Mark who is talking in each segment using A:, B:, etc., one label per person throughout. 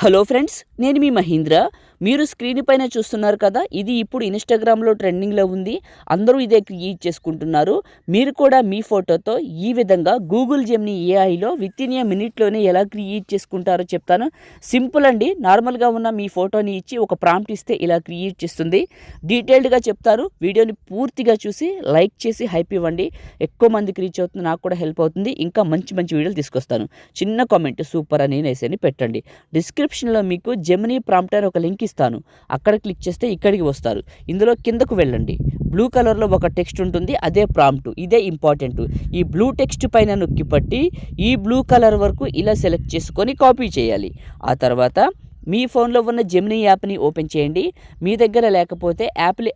A: Hello friends, నేను మీ మహీంద్ర. మీరు screen పైన చూస్తున్నారు కదా, ఇది ఇప్పుడు ఇన్స్టాగ్రామ్లో ట్రెండింగ్లో ఉంది. అందరూ ఇదే క్రియేట్ చేసుకుంటున్నారు. మీరు కూడా మీ ఫోటోతో ఈ విధంగా గూగుల్ జెమినీ ఏఐలో వితిన్ ఏ మినిట్లోనే ఎలా క్రియేట్ చేసుకుంటారో చెప్తాను. సింపుల్ అండి. నార్మల్గా ఉన్న మీ ఫోటోని ఇచ్చి ఒక ప్రాంప్ట్ ఇస్తే ఇలా క్రియేట్ చేస్తుంది. డీటెయిల్డ్గా చెప్తారు. వీడియోని పూర్తిగా చూసి లైక్ చేసి హైప్ ఇవ్వండి. ఎక్కువ మందికి రీచ్ అవుతుంది, నాకు కూడా హెల్ప్ అవుతుంది. ఇంకా మంచి మంచి వీడియోలు తీసుకొస్తాను. చిన్న కామెంట్ సూపర్ అని వేసేని పెట్టండి. డిస్క్రిప్షన్లో మీకు జెమినీ ప్రాంప్టర్ ఒక లింక్ ఇస్తాను. అక్కడ క్లిక్ చేస్తే ఇక్కడికి వస్తారు. ఇందులో కిందకు వెళ్ళండి. బ్లూ కలర్లో ఒక టెక్స్ట్ ఉంటుంది, అదే ప్రాంప్ట్. ఇదే ఇంపార్టెంట్. ఈ బ్లూ టెక్స్ట్ పైన నొక్కి పట్టి ఈ బ్లూ కలర్ వరకు ఇలా సెలెక్ట్ చేసుకొని కాపీ చేయాలి. ఆ తర్వాత మీ ఫోన్లో ఉన్న జెమినీ యాప్ని ఓపెన్ చేయండి. మీ దగ్గర లేకపోతే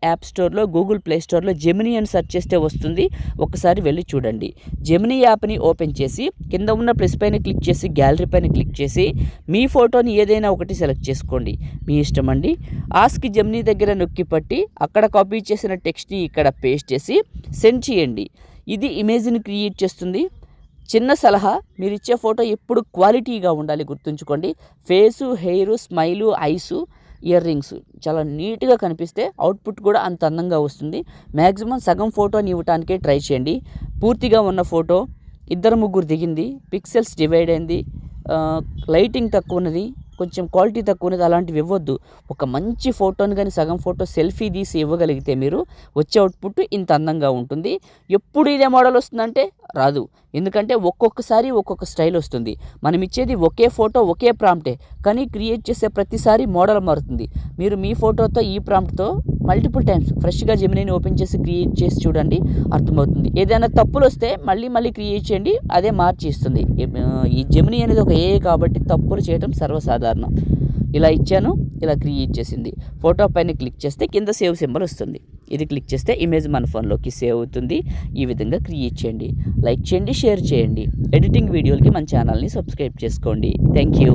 A: యాప్ స్టోర్లో, గూగుల్ ప్లే స్టోర్లో జెమినీ అని సెర్చ్ చేస్తే వస్తుంది. ఒకసారి వెళ్ళి చూడండి. జెమినీ యాప్ని ఓపెన్ చేసి కింద ఉన్న ప్లస్ పైన క్లిక్ చేసి గ్యాలరీ పైన క్లిక్ చేసి మీ ఫోటోని ఏదైనా ఒకటి సెలెక్ట్ చేసుకోండి. మీ ఇష్టం అండి. ఆస్క్ జెమినీ దగ్గర నొక్కి పట్టి అక్కడ కాపీ చేసిన టెక్స్ట్ని ఇక్కడ పేస్ట్ చేసి సెండ్ చేయండి. ఇది ఇమేజ్ని క్రియేట్ చేస్తుంది. చిన్న సలహా, మీరు ఇచ్చే ఫోటో ఎప్పుడు క్వాలిటీగా ఉండాలి, గుర్తుంచుకోండి. Face, hair, smile, ice, ear rings చాలా నీట్గా కనిపిస్తే అవుట్పుట్ కూడా అంత అందంగా వస్తుంది. మ్యాక్సిమం సగం ఫోటోని ఇవ్వటానికే ట్రై చేయండి. పూర్తిగా ఉన్న ఫోటో 2-3 దిగింది, పిక్సెల్స్ డివైడ్ అయింది, లైటింగ్ తక్కువ ఉన్నది, కొంచెం క్వాలిటీ తక్కువ ఉన్నది, అలాంటివి ఇవ్వద్దు. ఒక మంచి ఫోటోని కానీ సగం ఫోటో సెల్ఫీ తీసి ఇవ్వగలిగితే మీరు వచ్చే అవుట్పుట్ ఇంత అందంగా ఉంటుంది. ఎప్పుడు ఇదే మోడల్ వస్తుందంటే రాదు. ఎందుకంటే ఒక్కొక్కసారి ఒక్కొక్క స్టైల్ వస్తుంది. మనం ఇచ్చేది ఒకే ఫోటో, ఒకే ప్రాంప్టే, కానీ క్రియేట్ చేసే ప్రతిసారి మోడల్ మారుతుంది. మీరు మీ ఫోటోతో ఈ ప్రాంప్ట్తో మల్టిపుల్ టైమ్స్ ఫ్రెష్గా జెమినీని ఓపెన్ చేసి క్రియేట్ చేసి చూడండి, అర్థమవుతుంది. ఏదైనా తప్పులు వస్తే మళ్ళీ క్రియేట్ చేయండి, అదే మార్చి ఇస్తుంది. ఈ జెమినీ అనేది ఒక ఏఐ కాబట్టి తప్పులు చేయడం సర్వసాధారణం. ఇలా ఇచ్చాను, ఇలా క్రియేట్ చేసింది. ఫోటో పైన క్లిక్ చేస్తే కింద సేవ్ సింబల్ వస్తుంది. ఇది క్లిక్ చేస్తే ఇమేజ్ మన ఫోన్లోకి సేవ్ అవుతుంది. ఈ విధంగా క్రియేట్ చేయండి. లైక్ చేయండి, షేర్ చేయండి. ఎడిటింగ్ వీడియోలకి మన ఛానల్ని సబ్స్క్రైబ్ చేసుకోండి. Thank you.